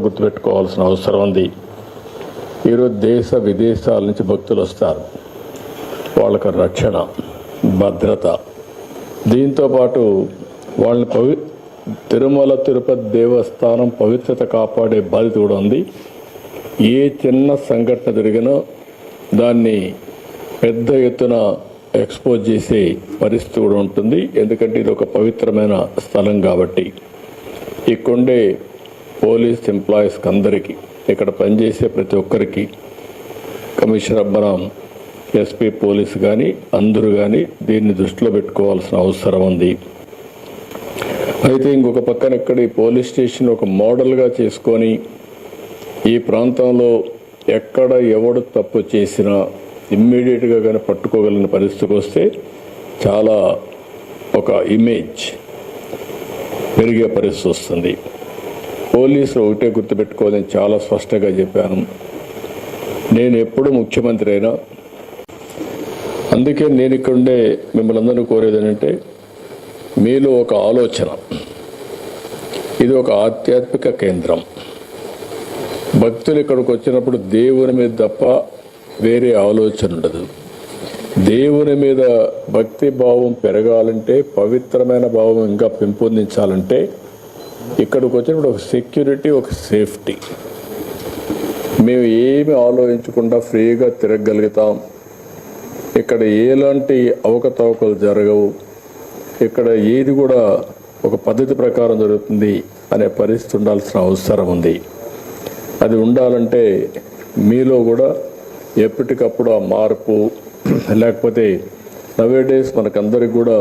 గుర్తుపెట్టుకోవాల్సిన అవసరం ఉంది. ఈరోజు దేశ విదేశాల నుంచి భక్తులు వస్తారు. వాళ్ళకి రక్షణ, భద్రత, దీంతోపాటు వాళ్ళని తిరుమల తిరుపతి దేవస్థానం పవిత్రత కాపాడే బాధ్యత కూడా ఉంది. ఏ చిన్న సంఘటన జరిగినా దాన్ని పెద్ద ఎత్తున ఎక్స్పోజ్ చేసే పరిస్థితి కూడా ఉంటుంది. ఎందుకంటే ఇది ఒక పవిత్రమైన స్థలం కాబట్టి. ఇక్కడే పోలీస్ ఎంప్లాయీస్కి అందరికీ, ఇక్కడ పనిచేసే ప్రతి ఒక్కరికి, కమిషనర్ మనం ఎస్పీ పోలీసు కానీ అందరూ కానీ దీన్ని దృష్టిలో పెట్టుకోవాల్సిన అవసరం ఉంది. అయితే ఇంకొక పక్కన ఇక్కడ ఈ పోలీస్ స్టేషన్ ఒక మోడల్గా చేసుకొని ఈ ప్రాంతంలో ఎక్కడ ఎవడు తప్పు చేసినా ఇమ్మీడియట్గా కానీ పట్టుకోగలిగిన పరిస్థితికి వస్తే చాలా ఒక ఇమేజ్ పెరిగే పరిస్థితి వస్తుంది. పోలీసులు ఒకటే గుర్తుపెట్టుకోవాలని చాలా స్పష్టంగా చెప్పాను. నేను ఎప్పుడు ముఖ్యమంత్రి అయినా, అందుకే నేను ఇక్కడుండే మిమ్మల్ని అందరూ కోరేది ఏంటంటే, మీలో ఒక ఆలోచన, ఇది ఒక ఆధ్యాత్మిక కేంద్రం. భక్తులు ఇక్కడికి వచ్చినప్పుడు దేవుని మీద తప్ప వేరే ఆలోచన ఉండదు. దేవుని మీద భక్తి భావం పెరగాలంటే, పవిత్రమైన భావం ఇంకా పెంపొందించాలంటే ఇక్కడికి వచ్చినప్పుడు ఒక సెక్యూరిటీ, ఒక సేఫ్టీ. మేము ఏమి ఆలోచించకుండా ఫ్రీగా తిరగగలుగుతాం. ఇక్కడ ఎలాంటి అవకతవకలు జరగవు. ఇక్కడ ఏది కూడా ఒక పద్ధతి ప్రకారం జరుగుతుంది అనే పరిస్థితి ఉండాల్సిన అవసరం ఉంది. అది ఉండాలంటే మీలో కూడా ఎప్పటికప్పుడు ఆ మార్పు, లేకపోతే నవేడేస్ మనకందరికి కూడా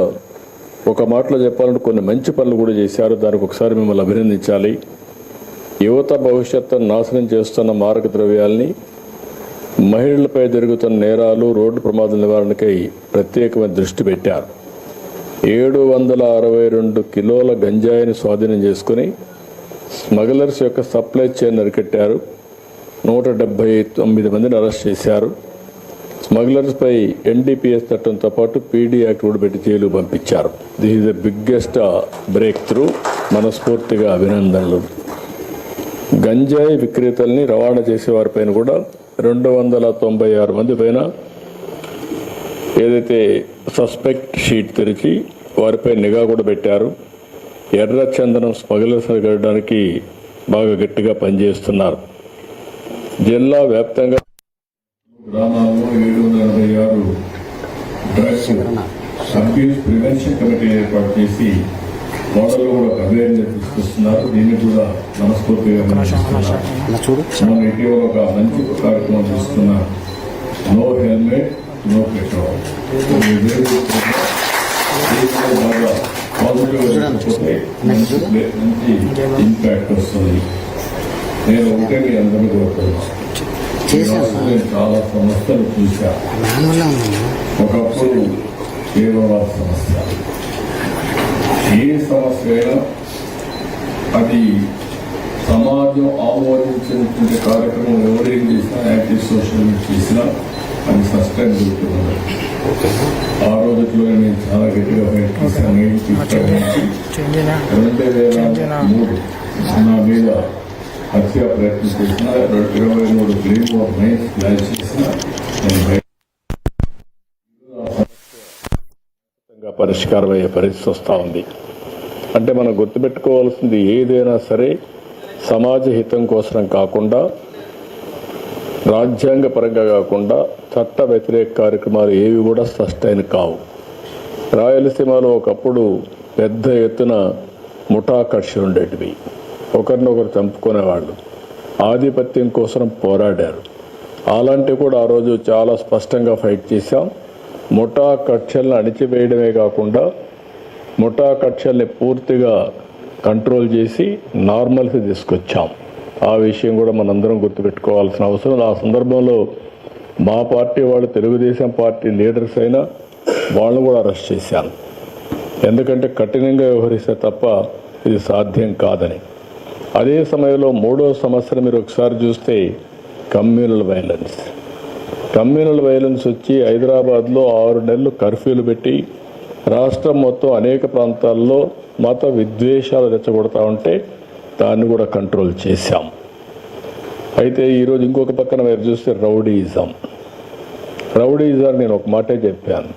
ఒక మాటలో చెప్పాలంటే కొన్ని మంచి పనులు కూడా చేశారు. దానికి ఒకసారి మిమ్మల్ని అభినందించాలి. యువత భవిష్యత్తును నాశనం చేస్తున్న మారక ద్రవ్యాల్ని, మహిళలపై జరుగుతున్న నేరాలు, రోడ్డు ప్రమాదాల నివారణకై ప్రత్యేకమైన దృష్టి పెట్టారు. 762 కిలోల గంజాయిని స్వాధీనం చేసుకుని స్మగ్లర్స్ యొక్క సప్లై చైన్ అరికట్టారు. 179 మందిని అరెస్ట్ చేశారు. స్మగ్లర్స్పై ఎన్డీపీఎస్ చట్టంతో పాటు పీడీ యాక్ట్ కూడా పెట్టి జైలు పంపించారు. This is the biggest break through. మనస్ఫూర్తిగా అభినందనలు. గంజాయి విక్రేతల్ని రవాణా చేసేవారిపైన కూడా 296 మంది పైన ఏదైతే సస్పెక్ట్ షీట్ తెరిచి వారిపై నిఘా కూడా పెట్టారు. ఎర్ర చందనం స్మగ్లర్స్ అరికట్టడానికి బాగా గట్టిగా పనిచేస్తున్నారు. జిల్లా వ్యాప్తంగా గ్రామాల్లో 786 డ్రగ్స్ అబ్యూస్ ప్రివెన్షన్ కమిటీ ఏర్పాటు చేసి మోడల్లో కూడా అవేర్నెస్ తీసుకొస్తున్నారు. దీన్ని కూడా మనస్ఫూర్తిగా మనం ఇటీవల ఒక మంచి కార్యక్రమం తీసుకున్న నో హెల్మెట్ నో పెట్రోల్ బాగా పాజిటివ్ మంచి ఇంపాక్ట్ వస్తుంది. నేను ఒకటే మీ అందరినీ కోరుతున్నాను. నేను చాలా సమస్యలు చూశాను. ఒకప్పుడు కేవలం సమస్య, ఏ సమస్య అయినా అది సమాజం ఆమోదించినటువంటి కార్యక్రమం ఎవరేం చేసినా, యాక్టివ్ సోషల్ చేసినా అది సస్టైన్ జరుగుతున్నది. ఆ రోజుల్లో నేను చాలా గట్టిగా ఫైట్ చేశాను. 2003 నా మీద హత్య ప్రయత్నం చేసిన, 23 గ్రీన్ వార్ మైన్స్ ప్లాన్ చేసిన పరిష్కారం అయ్యే పరిస్థితి వస్తూ ఉంది. అంటే మనం గుర్తుపెట్టుకోవాల్సింది, ఏదైనా సరే సమాజ హితం కోసం కాకుండా, రాజ్యాంగ పరంగా కాకుండా చట్ట వ్యతిరేక కార్యక్రమాలు ఏవి కూడా సస్టైన్ కావు. రాయలసీమలో ఒకప్పుడు పెద్ద ఎత్తున ముఠా కక్షలు ఉండేటివి. ఒకరినొకరు చంపుకునేవాళ్ళు, ఆధిపత్యం కోసం పోరాడారు. అలాంటివి కూడా ఆ రోజు చాలా స్పష్టంగా ఫైట్ చేశాం. ముఠా కక్షలను అణిచివేయడమే కాకుండా ముఠా కక్షల్ని పూర్తిగా కంట్రోల్ చేసి నార్మల్సి తీసుకొచ్చాం. ఆ విషయం కూడా మనందరం గుర్తుపెట్టుకోవాల్సిన అవసరం. ఆ సందర్భంలో మా పార్టీ వాళ్ళు, తెలుగుదేశం పార్టీ లీడర్స్ అయినా వాళ్ళని కూడా అరెస్ట్ చేశాను. ఎందుకంటే కఠినంగా వ్యవహరిస్తే తప్ప ఇది సాధ్యం కాదని. అదే సమయంలో మూడో సమస్యను మీరు ఒకసారి చూస్తే కమ్యూనల్ వైలెన్స్ వచ్చి హైదరాబాద్లో 6 నెలలు కర్ఫ్యూలు పెట్టి రాష్ట్రం మొత్తం అనేక ప్రాంతాల్లో మత విద్వేషాలు రెచ్చగొడతా ఉంటే దాన్ని కూడా కంట్రోల్ చేశాం. అయితే ఈరోజు ఇంకొక పక్కన మీరు చూస్తే రౌడీయిజం నేను ఒక మాటే చెప్పాను.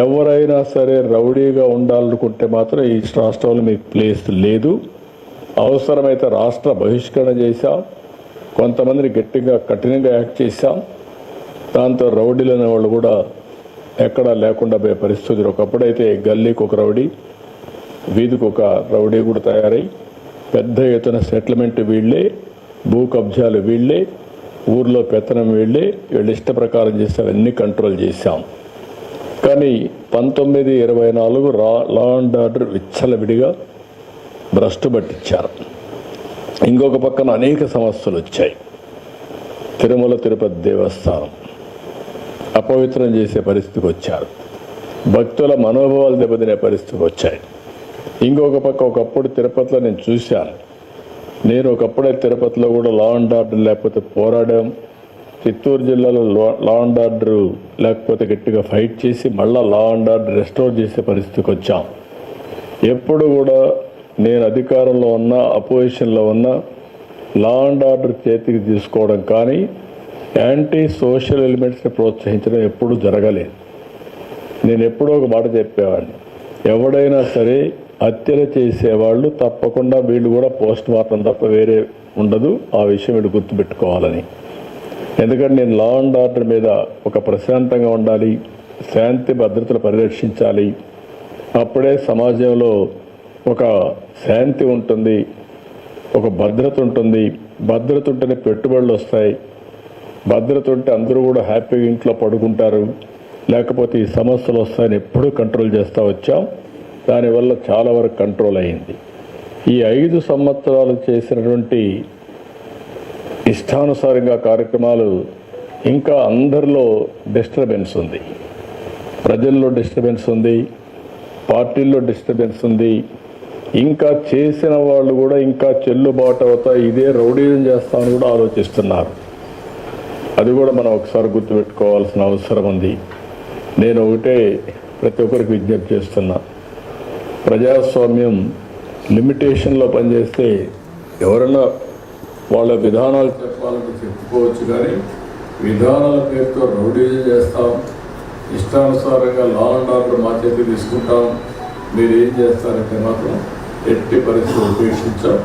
ఎవరైనా సరే రౌడీగా ఉండాలనుకుంటే మాత్రం ఈ రాష్ట్రంలో మీకు ప్లేస్ లేదు. అవసరమైతే రాష్ట్ర బహిష్కరణ చేశాం, కొంతమందిని గట్టిగా కఠినంగా యాక్ట్ చేశాం. దాంతో రౌడీలు అనే వాళ్ళు కూడా ఎక్కడా లేకుండా పోయే పరిస్థితులు. ఒకప్పుడైతే గల్లీకి ఒక రౌడీ, వీధికి ఒక రౌడీ కూడా తయారై పెద్ద ఎత్తున సెటిల్మెంట్ వీళ్ళే, భూ కబ్జాలు వీళ్ళే, ఊర్లో పెత్తనం వీళ్ళే, వీళ్ళు ఇష్ట ప్రకారం చేస్తే అవన్నీ కంట్రోల్ చేశాం. కానీ 1924 లా అండ్ ఆర్డర్ విచ్చలవిడిగా భ్రష్టు పట్టించారు. ఇంకొక పక్కన అనేక సమస్యలు వచ్చాయి. తిరుమల తిరుపతి దేవస్థానం అపవిత్రం చేసే పరిస్థితికి వచ్చారు. భక్తుల మనోభావాలు దెబ్బతినే పరిస్థితికి వచ్చాయి. ఇంకొక పక్క ఒకప్పుడు తిరుపతిలో నేను చూశాను. నేను ఒకప్పుడే తిరుపతిలో కూడా లా అండ్ ఆర్డర్ లేకపోతే పోరాడాం. చిత్తూరు జిల్లాలో లా అండ్ ఆర్డర్ లేకపోతే గట్టిగా ఫైట్ చేసి మళ్ళా లా అండ్ ఆర్డర్ రెస్టోర్ చేసే పరిస్థితికి వచ్చాం. ఎప్పుడు కూడా నేను అధికారంలో ఉన్నా, అపోజిషన్లో ఉన్నా లా అండ్ ఆర్డర్ చేతికి తీసుకోవడం కానీ యాంటీ సోషల్ ఎలిమెంట్స్ని ప్రోత్సహించడం ఎప్పుడూ జరగలేదు. నేను ఎప్పుడో ఒక మాట చెప్పేవాడిని, ఎవడైనా సరే హత్యలు చేసేవాళ్ళు తప్పకుండా వీళ్ళు కూడా పోస్ట్ మార్టం తప్ప వేరే ఉండదు. ఆ విషయం వీళ్ళు గుర్తుపెట్టుకోవాలని. ఎందుకంటే నేను లా అండ్ ఆర్డర్ మీద ఒక ప్రశాంతంగా ఉండాలి, శాంతి భద్రతలు పరిరక్షించాలి. అప్పుడే సమాజంలో ఒక శాంతి ఉంటుంది, ఒక భద్రత ఉంటుంది. భద్రత ఉంటేనే పెట్టుబడులు వస్తాయి. భద్రత ఉంటే అందరూ కూడా హ్యాపీగా ఇంట్లో పడుకుంటారు. లేకపోతే ఈ సమస్యలు వస్తాయని ఎప్పుడూ కంట్రోల్ చేస్తూ వచ్చాం. దానివల్ల చాలా వరకు కంట్రోల్ అయింది. ఈ 5 సంవత్సరాలు చేసినటువంటి ఇష్టానుసారంగా కార్యక్రమాలు ఇంకా అందరిలో డిస్టర్బెన్స్ ఉంది. ప్రజల్లో డిస్టర్బెన్స్ ఉంది, పార్టీల్లో డిస్టర్బెన్స్ ఉంది. ఇంకా చేసిన వాళ్ళు కూడా ఇంకా చెల్లుబాటు అవుతాయి, ఇదే రౌడీజం చేస్తామని కూడా ఆలోచిస్తున్నారు. అది కూడా మనం ఒకసారి గుర్తుపెట్టుకోవాల్సిన అవసరం ఉంది. నేను ఒకటే ప్రతి ఒక్కరికి విజ్ఞప్తి చేస్తున్నా, ప్రజాస్వామ్యం లిమిటేషన్లో పనిచేస్తే ఎవరన్నా వాళ్ళ విధానాలు చెప్పాలంటే చెప్పుకోవచ్చు, కానీ విధానాల పేరుతో రౌడీజం చేస్తాం, ఇష్టానుసారంగా లా అండ్ ఆర్డర్ మా చేతికి తీసుకుంటాం, మీరు ఏం చేస్తారంటే మాత్రం ఎట్టి పరిస్థితులు ఉపేక్షించాం.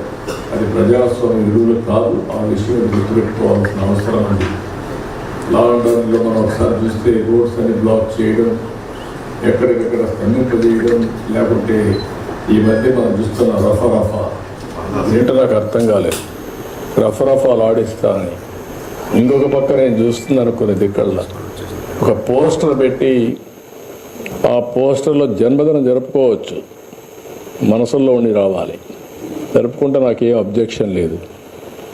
అది ప్రజాస్వామ్య విలువలు కాదు. ఆ విషయం గుర్తుపెట్టుకోవాల్సిన అవసరం ఉంది. లా అండ్ ఆర్డర్లో మనం ఒకసారి చూస్తే రోడ్స్ అని బ్లాక్ చేయడం, ఎక్కడికెక్కడ స్తంభింపజేయడం, లేకుంటే ఈ మధ్య మనం చూస్తున్న రఫా ఏంటో నాకు అర్థం కాలేదు. రఫాలు ఆడిస్తానని ఇంకొక పక్క నేను చూస్తున్నాను కొన్ని దిక్కల్లో ఒక పోస్టర్ పెట్టి ఆ పోస్టర్లో జన్మదినం జరుపుకోవచ్చు, మనసుల్లో ఉండి రావాలి, జరుపుకుంటే నాకేం అబ్జెక్షన్ లేదు.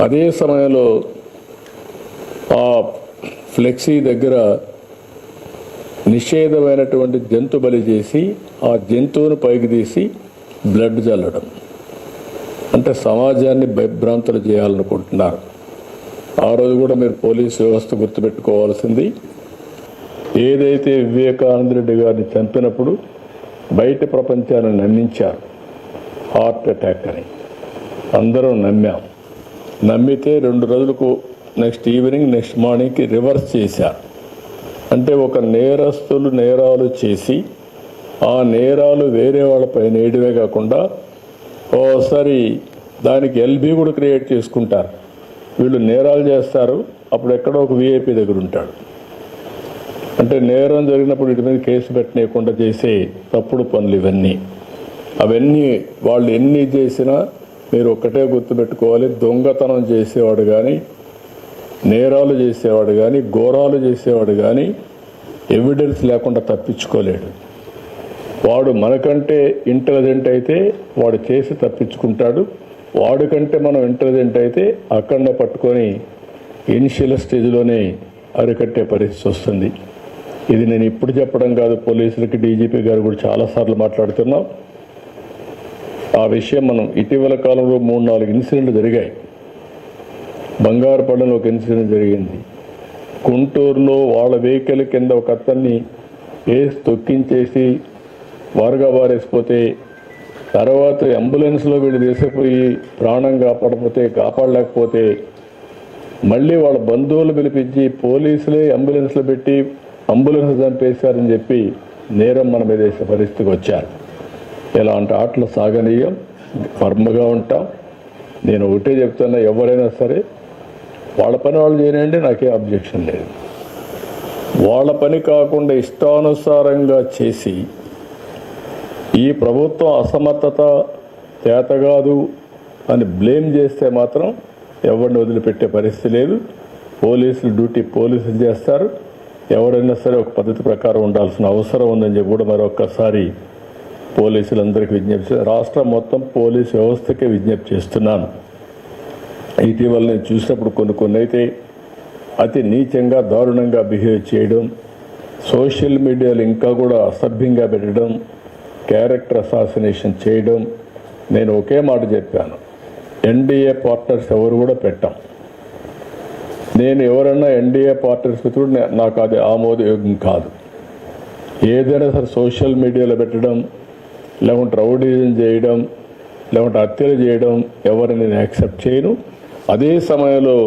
అదే సమయంలో ఆ ఫ్లెక్సీ దగ్గర నిషేధమైనటువంటి జంతు బలి చేసి ఆ జంతువును పైకి తీసి బ్లడ్ చల్లడం అంటే సమాజాన్ని భయభ్రాంతులు చేయాలనుకుంటున్నారు. ఆ రోజు కూడా మీరు పోలీసు వ్యవస్థ గుర్తుపెట్టుకోవాల్సింది, ఏదైతే వివేకానంద రెడ్డి గారిని చంపినప్పుడు బయట ప్రపంచాన్ని నమ్మించారు హార్ట్ అటాక్ అని. అందరూ నమ్మాం. నమ్మితే 2 రోజులకు నెక్స్ట్ ఈవినింగ్ నెక్స్ట్ మార్నింగ్కి రివర్స్ చేశారు. అంటే ఒక నేరస్తులు నేరాలు చేసి ఆ నేరాలు వేరే వాళ్ళపై నేయడమే కాకుండా ఓసారి దానికి ఎల్బీ కూడా క్రియేట్ చేసుకుంటారు. వీళ్ళు నేరాలు చేస్తారు, అప్పుడు ఎక్కడో ఒక విఐపి దగ్గర ఉంటాడు. అంటే నేరం జరిగినప్పుడు వీటి మీద కేసు పెట్టనీయకుండా చేసే తప్పుడు పనులు ఇవన్నీ. అవన్నీ వాళ్ళు ఎన్ని చేసినా మీరు ఒక్కటే గుర్తుపెట్టుకోవాలి, దొంగతనం చేసేవాడు కానీ, నేరాలు చేసేవాడు కానీ, ఘోరాలు చేసేవాడు కానీ ఎవిడెన్స్ లేకుండా తప్పించుకోలేడు. వాడు మనకంటే ఇంటెలిజెంట్ అయితే వాడు చేసి తప్పించుకుంటాడు. వాడికంటే మనం ఇంటెలిజెంట్ అయితే అక్కడనే పట్టుకొని ఇనిషియల్ స్టేజ్లోనే అరికట్టే పరిస్థితి వస్తుంది. ఇది నేను ఇప్పుడు చెప్పడం కాదు, పోలీసులకి డీజీపీ గారు కూడా చాలాసార్లు మాట్లాడుతున్నాం. ఆ విషయం మనం ఇటీవల కాలంలో 3-4 ఇన్సిడెంట్లు జరిగాయి. బంగారుపల్లిలో ఒక ఇన్సిడెంట్ జరిగింది. గుంటూరులో వాళ్ళ వెహికల్ కింద ఒక అతన్ని వేసి తొక్కించేసి వారుగా వారేసిపోతే తర్వాత అంబులెన్స్లో వీళ్ళు తీసుకుపోయి ప్రాణం కాపాడలేకపోతే మళ్ళీ వాళ్ళ బంధువులు పిలిపించి పోలీసులే అంబులెన్స్లు పెట్టి అంబులెన్స్ చంపేశారని చెప్పి నేరం మన మీద వేసే పరిస్థితికి వచ్చారు. ఇలాంటి ఆటలు సాగనీయం, ఫర్మ్గా ఉంటాం. నేను ఒకటే చెప్తున్నా, ఎవరైనా సరే వాళ్ళ పని వాళ్ళు చేయనండి, నాకే అబ్జెక్షన్ లేదు. వాళ్ళ పని కాకుండా ఇష్టానుసారంగా చేసి ఈ ప్రభుత్వం అసమర్థత చేతగాదు అని బ్లేమ్ చేస్తే మాత్రం ఎవరిని వదిలిపెట్టే పరిస్థితి లేదు. పోలీసులు డ్యూటీ పోలీసులు చేస్తారు. ఎవరైనా సరే ఒక పద్ధతి ప్రకారం ఉండాల్సిన అవసరం ఉందని చెప్పి కూడా మరొక్కసారి పోలీసులందరికీ విజ్ఞప్తి, రాష్ట్రం మొత్తం పోలీసు వ్యవస్థకే విజ్ఞప్తి చేస్తున్నాను. ఇటీవల నేను చూసినప్పుడు కొన్ని అయితే అతి నీచంగా దారుణంగా బిహేవ్ చేయడం, సోషల్ మీడియాలో ఇంకా కూడా అసభ్యంగా పెట్టడం, క్యారెక్టర్ అసాసినేషన్ చేయడం. నేను ఒకే మాట చెప్పాను, ఎన్డీఏ పార్ట్నర్స్ ఎవరు కూడా పెట్టాం. నేను ఎవరన్నా ఎన్డీఏ పార్ట్నర్స్ కూడా నాకు అది ఆమోదయోగ్యం కాదు. ఏదైనా సరే సోషల్ మీడియాలో పెట్టడం, లేకుంటే రౌడీజం చేయడం, లేకుంటే హత్యలు చేయడం ఎవరిని నేను యాక్సెప్ట్ చేయను. అదే సమయంలో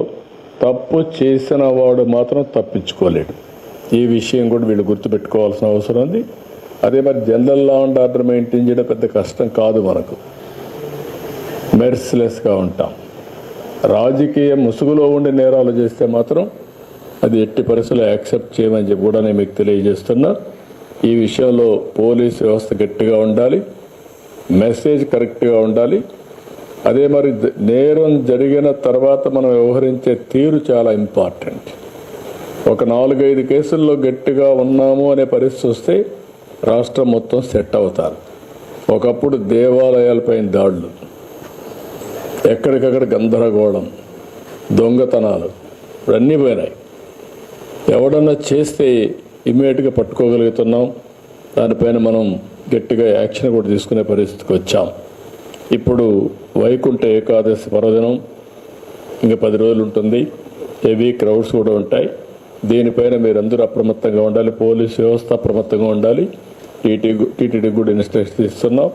తప్పు చేసిన వాడు మాత్రం తప్పించుకోలేడు. ఈ విషయం కూడా వీళ్ళు గుర్తుపెట్టుకోవాల్సిన అవసరం ఉంది. అదే మరి general law and order maintain చేయడం పెద్ద కష్టం కాదు. మనకు మెర్సిలెస్గా ఉంటాం. రాజకీయ ముసుగులో ఉండి నేరాలు చేస్తే మాత్రం అది ఎట్టి పరిస్థితుల్లో యాక్సెప్ట్ చేయమని చెప్పి కూడా నేను మీకు తెలియజేస్తున్నా. ఈ విషయంలో పోలీస్ వ్యవస్థ గట్టిగా ఉండాలి, మెసేజ్ కరెక్ట్గా ఉండాలి. అదే మరి నేరం జరిగిన తర్వాత మనం వ్యవహరించే తీరు చాలా ఇంపార్టెంట్. ఒక 4-5 కేసుల్లో గట్టిగా ఉన్నాము అనే పరిస్థితి వస్తే రాష్ట్రం మొత్తం సెట్ అవుతారు. ఒకప్పుడు దేవాలయాలపైన దాడులు, ఎక్కడికక్కడ గందరగోళం, దొంగతనాలు ఇవన్నీ పోయినాయి. ఎవడన్నా చేస్తే ఇమ్మీడియట్గా పట్టుకోగలుగుతున్నాం. దానిపైన మనం గట్టిగా యాక్షన్ కూడా తీసుకునే పరిస్థితికి వచ్చాం. ఇప్పుడు వైకుంఠ ఏకాదశి పర్వదినం ఇంకా 10 రోజులు ఉంటుంది. హెవీ క్రౌడ్స్ కూడా ఉంటాయి. దీనిపైన మీరందరూ అప్రమత్తంగా ఉండాలి. పోలీస్ వ్యవస్థ అప్రమత్తంగా ఉండాలి. టీటీడీ కూడా ఇన్స్ట్రక్షన్స్ ఇస్తున్నాం.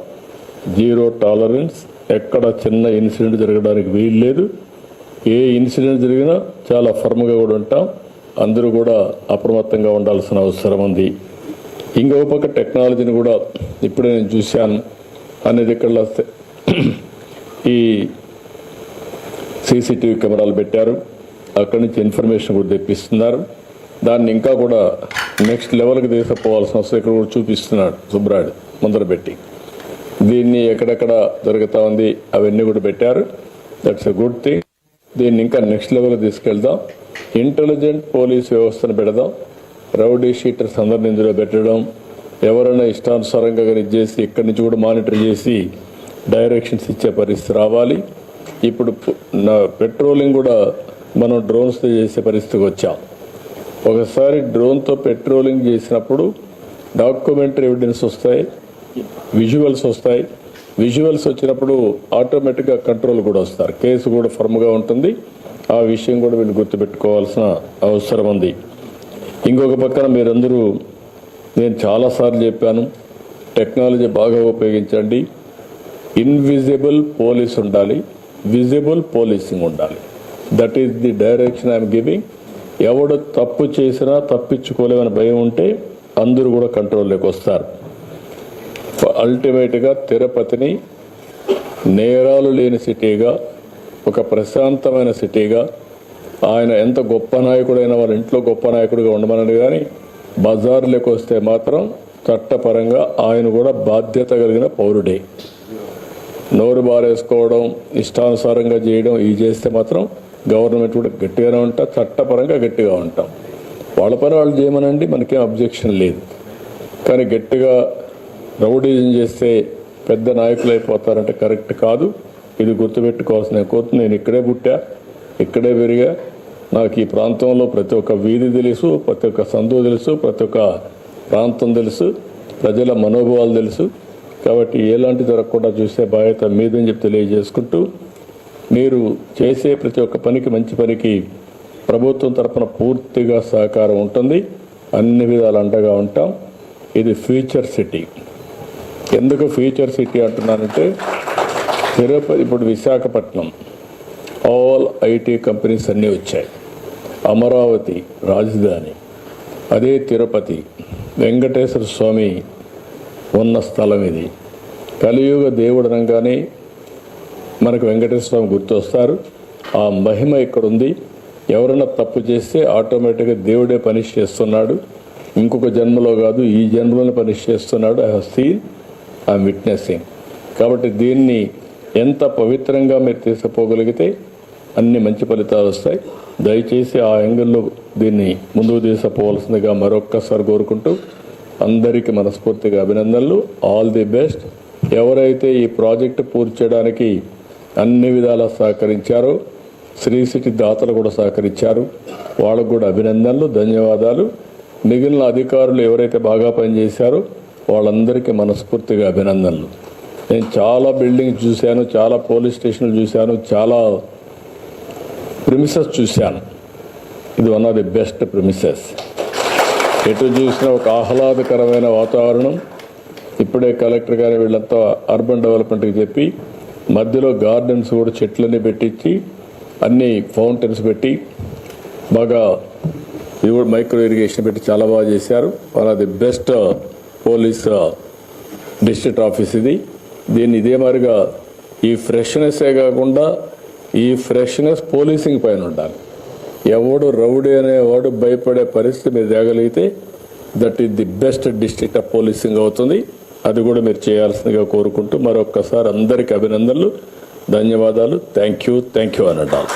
0 టాలరెన్స్. ఎక్కడ చిన్న ఇన్సిడెంట్ జరగడానికి వీలు లేదు. ఏ ఇన్సిడెంట్ జరిగినా చాలా ఫర్మ్గా కూడా ఉంటాం. అందరూ కూడా అప్రమత్తంగా ఉండాల్సిన అవసరం ఉంది. ఇంకొక పక్క టెక్నాలజీని కూడా ఇప్పుడే నేను చూశాను. అనేది ఇక్కడ ఈ సీసీటీవీ కెమెరాలు పెట్టారు. అక్కడి నుంచి ఇన్ఫర్మేషన్ కూడా తెప్పిస్తున్నారు. దాన్ని ఇంకా కూడా నెక్స్ట్ లెవెల్కి తీసుకుపోవాల్సిన అవసరం ఇక్కడ కూడా చూపిస్తున్నాడు సుబ్రాయుడు ముందర పెట్టి. దీన్ని ఎక్కడెక్కడ జరుగుతూ ఉంది అవన్నీ కూడా పెట్టారు. That's a good thing. దీన్ని ఇంకా నెక్స్ట్ లెవెల్కి తీసుకెళ్దాం. ఇంటెలిజెంట్ పోలీస్ వ్యవస్థను పెడదాం. రౌడీ షీటర్స్ అందరిని ఇందులో పెట్టడం, ఎవరైనా ఇష్టానుసారంగా చేసి ఇక్కడి నుంచి కూడా మానిటర్ చేసి డైరెక్షన్స్ ఇచ్చే పరిస్థితి రావాలి. ఇప్పుడు పెట్రోలింగ్ కూడా మనం డ్రోన్స్తో చేసే పరిస్థితికి వచ్చాం. ఒకసారి డ్రోన్తో పెట్రోలింగ్ చేసినప్పుడు డాక్యుమెంటరీ ఎవిడెన్స్ వస్తాయి, విజువల్స్ వస్తాయి. విజువల్స్ వచ్చినప్పుడు ఆటోమేటిక్గా కంట్రోల్ కూడా వస్తారు. కేసు కూడా ఫర్మ్గా ఉంటుంది. ఆ విషయం కూడా వీళ్ళు గుర్తుపెట్టుకోవాల్సిన అవసరం ఉంది. ఇంకొక పక్కన మీరందరూ, నేను చాలాసార్లు చెప్పాను, టెక్నాలజీ బాగా ఉపయోగించండి. ఇన్విజిబుల్ పోలీస్ ఉండాలి, విజిబుల్ పోలీసింగ్ ఉండాలి. That is the direction I'm giving. ఎవడు తప్పు చేసినా తప్పించుకోలేమని భయం ఉంటే అందరూ కూడా కంట్రోల్లోకి వస్తారు. అల్టిమేట్గా తిరుపతిని నేరాలు లేని సిటీగా, ఒక ప్రశాంతమైన సిటీగా, ఆయన ఎంత గొప్ప నాయకుడైనా వాళ్ళ ఇంట్లో గొప్ప నాయకుడిగా ఉండమని, కానీ బజార్లోకి వస్తే మాత్రం చట్టపరంగా ఆయన కూడా బాధ్యత కలిగిన పౌరుడే. నోరు బారేసుకోవడం, ఇష్టానుసారంగా చేయడం ఇవి చేస్తే మాత్రం గవర్నమెంట్ కూడా గట్టిగానే ఉంటాం, చట్టపరంగా గట్టిగా ఉంటాం. వాళ్ళ పని వాళ్ళు చేయమనండి, మనకేం అబ్జెక్షన్ లేదు. కానీ గట్టిగా రౌడీజం చేస్తే పెద్ద నాయకులు అయిపోతారంటే కరెక్ట్ కాదు. ఇది గుర్తుపెట్టుకోవాల్సిన కోరుతుంది. నేను ఇక్కడే పుట్టా, ఇక్కడే పెరిగా. నాకు ఈ ప్రాంతంలో ప్రతి ఒక్క వీధి తెలుసు, ప్రతి ఒక్క సందు తెలుసు, ప్రతి ఒక్క ప్రాంతం తెలుసు, ప్రజల మనోభావాలు తెలుసు. కాబట్టి ఎలాంటి జరగకుండా చూసే బాధ్యత మీదని చెప్పి తెలియజేసుకుంటూ, మీరు చేసే ప్రతి ఒక్క పనికి, మంచి పనికి ప్రభుత్వం తరఫున పూర్తిగా సహకారం ఉంటుంది. అన్ని విధాలు అండగా ఉంటాం. ఇది ఫ్యూచర్ సిటీ. ఎందుకు ఫ్యూచర్ సిటీ అంటున్నానంటే, తిరుపతి ఇప్పుడు విశాఖపట్నం ఆల్ ఐటీ కంపెనీస్ అన్నీ వచ్చాయి. అమరావతి రాజధాని, అదే తిరుపతి, వెంకటేశ్వర స్వామి ఉన్న స్థలం ఇది. కలియుగ దేవుడు అనగానే మనకు వెంకటేశ్వర స్వామి గుర్తొస్తారు. ఆ మహిమ ఇక్కడ ఉంది. ఎవరైనా తప్పు చేస్తే ఆటోమేటిక్గా దేవుడే పనిష్ చేస్తున్నాడు. ఇంకొక జన్మలో కాదు, ఈ జన్మలోనే పనిష్ చేస్తున్నాడు. I have seen, I'm witnessing. కాబట్టి దీన్ని ఎంత పవిత్రంగా మీరు తీసుకుపోగలిగితే అన్ని మంచి ఫలితాలు వస్తాయి. దయచేసి ఆ యాంగిల్లో దీన్ని ముందుకు తీసుకుపోవాల్సిందిగా మరొక్కసారి కోరుకుంటూ అందరికీ మనస్ఫూర్తిగా అభినందనలు. All the best. ఎవరైతే ఈ ప్రాజెక్టు పూర్తి చేయడానికి అన్ని విధాలా సహకరించారో, శ్రీ సిటీ దాతలు కూడా సహకరించారు, వాళ్ళకు కూడా అభినందనలు, ధన్యవాదాలు. మిగిలిన అధికారులు ఎవరైతే బాగా పనిచేశారో వాళ్ళందరికీ మనస్ఫూర్తిగా అభినందనలు. నేను చాలా బిల్డింగ్స్ చూశాను, చాలా పోలీస్ స్టేషన్లు చూశాను, చాలా ప్రిమిసెస్ చూశాను. ఇది one of the best premises. ఎటు చూసినా ఒక ఆహ్లాదకరమైన వాతావరణం. ఇప్పుడే కలెక్టర్ గారు వీళ్ళంతా అర్బన్ డెవలప్మెంట్కి చెప్పి మధ్యలో గార్డెన్స్ కూడా చెట్లన్నీ పెట్టించి అన్ని ఫౌంటైన్స్ పెట్టి బాగా ఇది కూడా మైక్రో ఇరిగేషన్ పెట్టి చాలా బాగా చేశారు. One of the best police district office ఇది. దీన్ని ఇదే మాదిరిగా ఈ ఫ్రెష్నెస్సే కాకుండా ఈ ఫ్రెష్నెస్ పోలీసింగ్ పైన ఉండాలి. ఎవడు రౌడీ అనేవాడు భయపడే పరిస్థితి మీరు తేగలిగితే that is the best district of policing అవుతుంది. అది కూడా మీరు చేయాల్సిందిగా కోరుకుంటూ మరొక్కసారి అందరికీ అభినందనలు, ధన్యవాదాలు. థ్యాంక్ యూ అని అంటారు.